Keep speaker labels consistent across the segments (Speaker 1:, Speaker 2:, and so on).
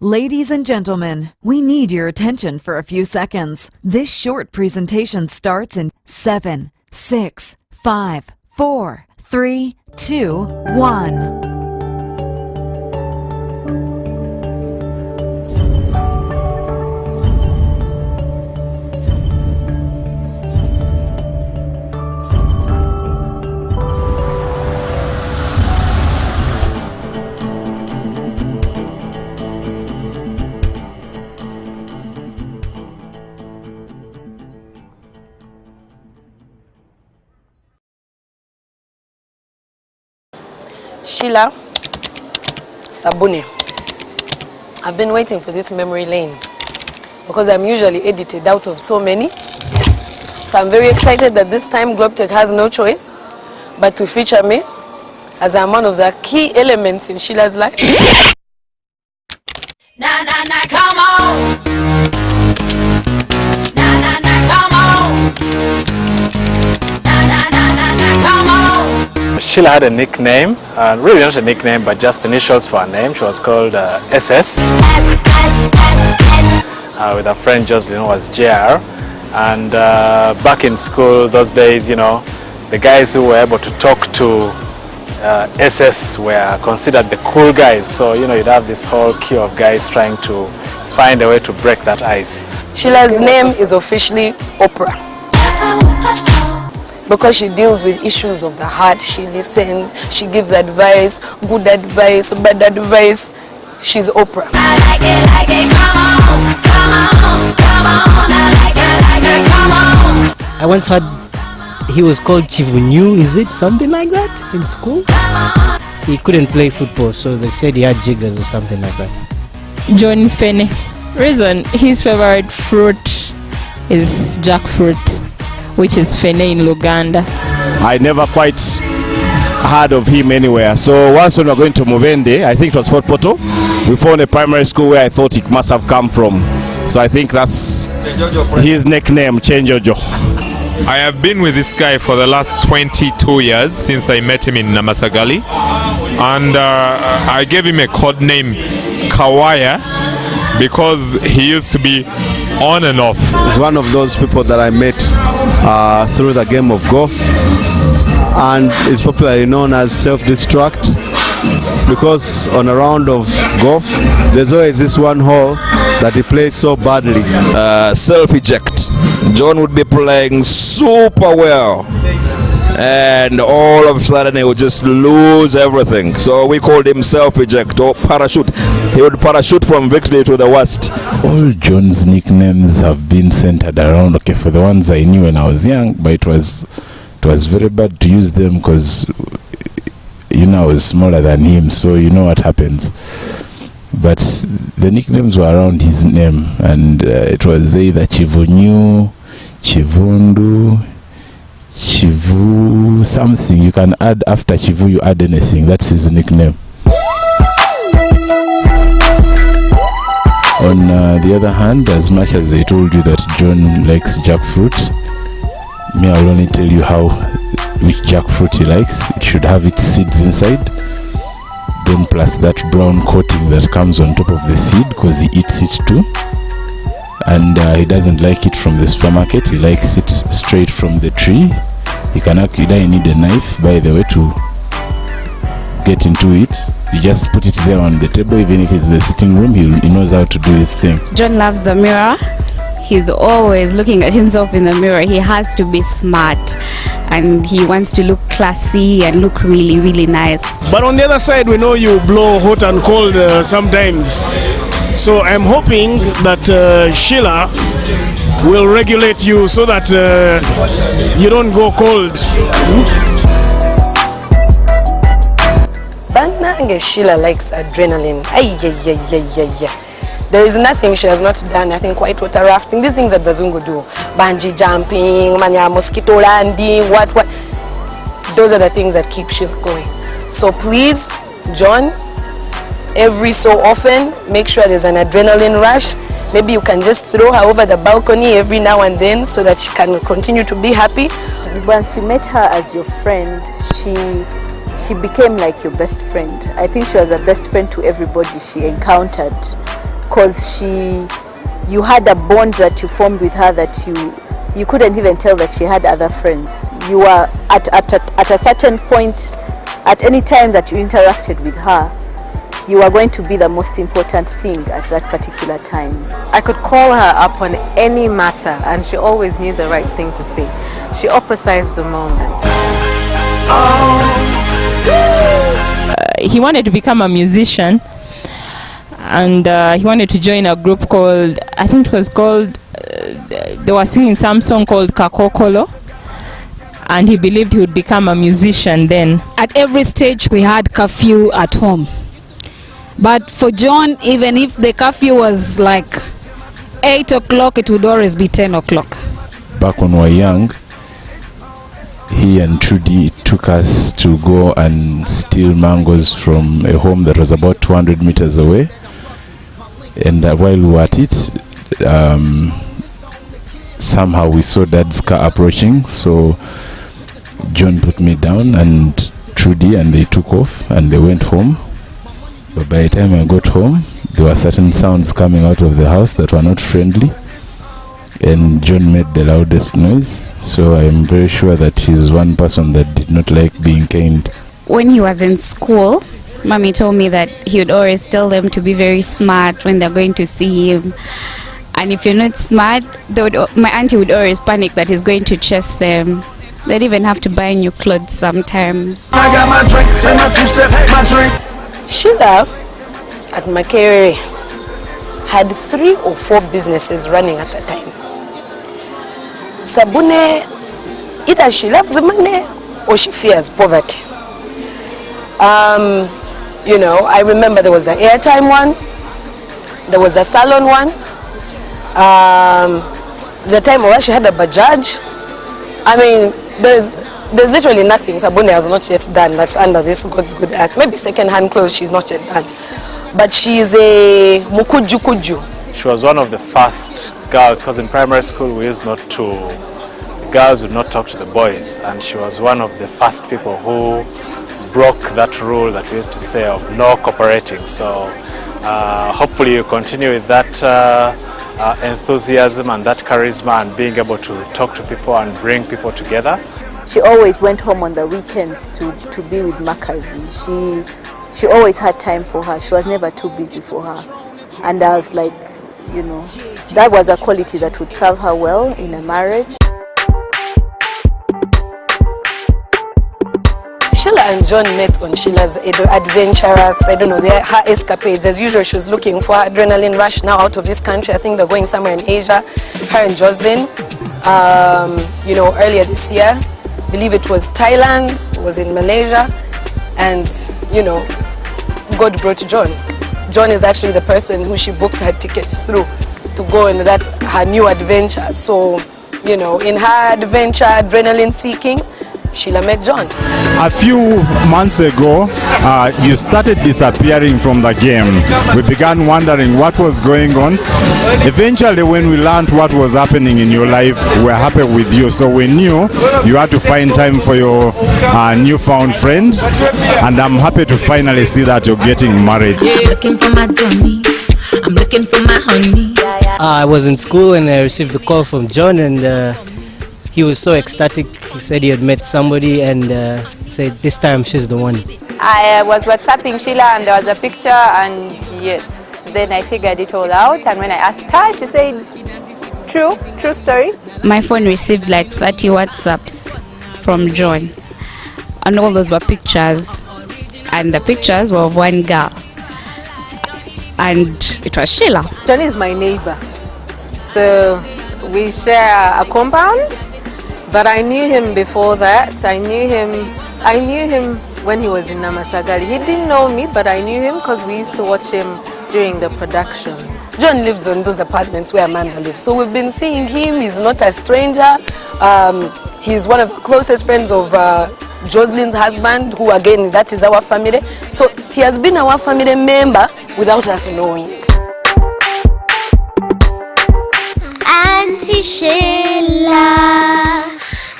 Speaker 1: Ladies and gentlemen, we need your attention for a few seconds. This short presentation starts in 7, 6, 5, 4, 3, 2, 1.
Speaker 2: Sheila, Sabune. I've been waiting for this memory lane because I'm usually edited out of so many. So I'm very excited that this time Globetech has no choice but to feature me as I'm one of the key elements in Sheila's life. Na na na, come on. Na na na, come on. Na na na na na, come on.
Speaker 3: Sheila had a nickname, really not a nickname, but just initials for her name. She was called SS. With her friend Jocelyn was JR. And back in school, those days, you know, the guys who were able to talk to SS were considered the cool guys. So, you know, you'd have this whole queue of guys trying to find a way to break that ice.
Speaker 2: Sheila's name is officially Oprah. Because she deals with issues of the heart, she listens, she gives advice, good advice, bad advice. She's Oprah. I like it, come on, come on, come on, I like it, come on.
Speaker 4: I once heard he was called Chivunyu, is it something like that in school? He couldn't play football, so they said he had jiggers or something like that.
Speaker 5: John Fene. Reason, his favorite fruit is jackfruit, which is fene in Luganda.
Speaker 6: I never quite heard of him anywhere. So once when we were going to Muvende, I think it was Fort Poto, we found a primary school where I thought it must have come from. So I think that's his nickname, Chenjojo.
Speaker 7: I have been with this guy for the last 22 years since I met him in Namasagali. And I gave him a code name, Kawaya, because he used to be on and off.
Speaker 8: He's one of those people that I met through the game of golf, and is popularly known as self-destruct because on a round of golf there's always this one hole that he plays so badly.
Speaker 9: Self-eject. John would be playing super well and all of a sudden he would just lose everything. So we called him self-eject or parachute. He would parachute from victory to the worst.
Speaker 10: All John's nicknames have been centered around, okay, for the ones I knew when I was young, but it was very bad to use them because, you know, I was smaller than him, so you know what happens. But the nicknames were around his name, and it was either Chivunyu, Chivundu, Chivu, something. You can add after Chivu, you add anything. That's his nickname. On the other hand, as much as they told you that John likes jackfruit, me, I'll only tell you which jackfruit he likes. It should have its seeds inside, then plus that brown coating that comes on top of the seed, because he eats it too. And he doesn't like it from the supermarket, he likes it straight from the tree. You can actually need a knife, by the way, to get into it. You just put it there on the table, even if it's the sitting room, he knows how to do his thing.
Speaker 11: John loves the mirror. He's always looking at himself in the mirror. He has to be smart and he wants to look classy and look really, really nice.
Speaker 12: But on the other side, we know you blow hot and cold sometimes. So I'm hoping that Sheila will regulate you so that you don't go cold.
Speaker 2: Banange Sheila likes adrenaline. There is nothing she has not done. I think whitewater rafting, these things that the Zungu do. Bungee jumping, mosquito landing, what. Those are the things that keep Sheila going. So please, John, every so often, make sure there's an adrenaline rush. Maybe you can just throw her over the balcony every now and then so that she can continue to be happy.
Speaker 13: Once you met her as your friend, she became like your best friend. I think she was a best friend to everybody she encountered. because you had a bond that you formed with her that you couldn't even tell that she had other friends. You were at a certain point, at any time that you interacted with her, you are going to be the most important thing at that particular time.
Speaker 2: I could call her up on any matter and she always knew the right thing to say. She ostracized the moment.
Speaker 5: He wanted to become a musician, and he wanted to join a group called, I think it was called, they were singing some song called Kakokolo, and he believed he would become a musician then.
Speaker 14: At every stage we had curfew at home. But for John, even if the curfew was like 8 o'clock, it would always be 10 o'clock.
Speaker 10: Back when we were young, he and Trudy took us to go and steal mangoes from a home that was about 200 meters away. And while we were at it, somehow we saw Dad's car approaching. So John put me down and Trudy, and they took off and they went home. But by the time I got home, there were certain sounds coming out of the house that were not friendly, and John made the loudest noise. So I am very sure that he's one person that did not like being caned.
Speaker 11: When he was in school, Mommy told me that he would always tell them to be very smart when they're going to see him. And if you're not smart, my auntie would always panic that he's going to chase them. They'd even have to buy new clothes sometimes.
Speaker 2: I got my drink, and my two-step, my drink. Sheila at Makerere had 3 or 4 businesses running at a time. Sabune, either she loves the money or she fears poverty. You know, I remember there was the airtime one, there was the salon one, the time where she had a Bajaj. I mean, there's literally nothing Sabune has not yet done that's under this God's good earth. Maybe second-hand clothes she's not yet done. But she's a mukuju.
Speaker 3: She was one of the first girls, because in primary school we used not to, the girls would not talk to the boys, and she was one of the first people who broke that rule that we used to say of no cooperating. So hopefully you continue with that enthusiasm and that charisma and being able to talk to people and bring people together.
Speaker 13: She always went home on the weekends to be with Makazi. She always had time for her. She was never too busy for her. And I was like, you know, that was a quality that would serve her well in a marriage. Sheila and John met on Sheila's adventurous, I don't know, her escapades. As usual, she was looking for her adrenaline rush now out of this country. I think they're going somewhere in Asia. Her and Jocelyn, you know, earlier this year. I believe it was Thailand, it was in Malaysia, and you know, God brought John. John is actually the person who she booked her tickets through to go in that her new adventure. So, you know, in her adventure, adrenaline seeking, Sheila met John.
Speaker 15: A few months ago, you started disappearing from the game. We began wondering what was going on. Eventually, when we learned what was happening in your life, we were happy with you. So we knew you had to find time for your newfound friend. And I'm happy to finally see that you're getting married.
Speaker 16: Looking for my Johnny. I'm looking for my honey.
Speaker 4: I was in school and I received a call from John, and he was so ecstatic. He said he had met somebody and said this time she's the one.
Speaker 17: I was WhatsApping Sheila and there was a picture, and yes, then I figured it all out, and when I asked her, she said, true story.
Speaker 11: My phone received like 30 WhatsApps from John, and all those were pictures, and the pictures were of one girl, and it was Sheila.
Speaker 2: John is my neighbor, so we share a compound. But I knew him before that. I knew him when he was in Namasagali. He didn't know me, but I knew him because we used to watch him during the productions. John lives on those apartments where Amanda lives. So we've been seeing him. He's not a stranger. He's one of the closest friends of Jocelyn's husband, who again, that is our family. So he has been our family member without us knowing.
Speaker 18: Auntie Sheila,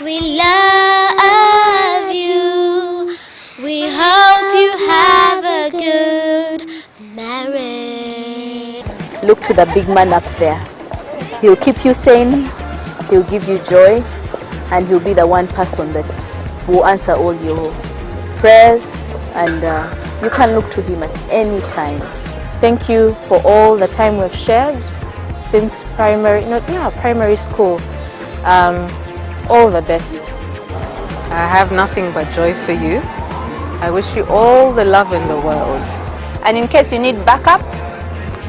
Speaker 18: we love you. We hope you have a good marriage.
Speaker 19: look to the big man up there. He'll keep you sane, he'll give you joy, and he'll be the one person that will answer all your prayers, and you can look to him at any time. Thank you for all the time we've shared since primary school. All the best.
Speaker 2: I have nothing but joy for you. I wish you all the love in the world.
Speaker 17: And in case you need backup,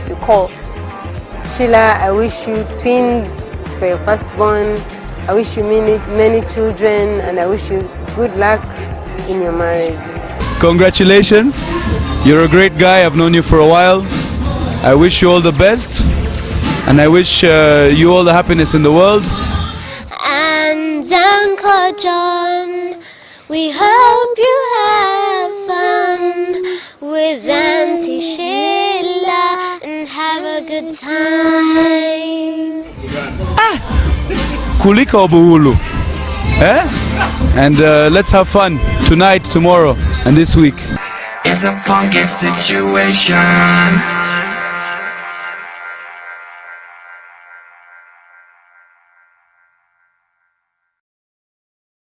Speaker 17: you call.
Speaker 20: Sheila, I wish you twins for your firstborn. I wish you many children, and I wish you good luck in your marriage.
Speaker 21: Congratulations. You're a great guy. I've known you for a while. I wish you all the best, and I wish you all the happiness in the world.
Speaker 18: And Uncle John, we hope you have fun with Auntie Sheila and have a good time.
Speaker 21: Kulika obuhulu. And let's have fun tonight, tomorrow, and this week.
Speaker 22: It's a funky situation.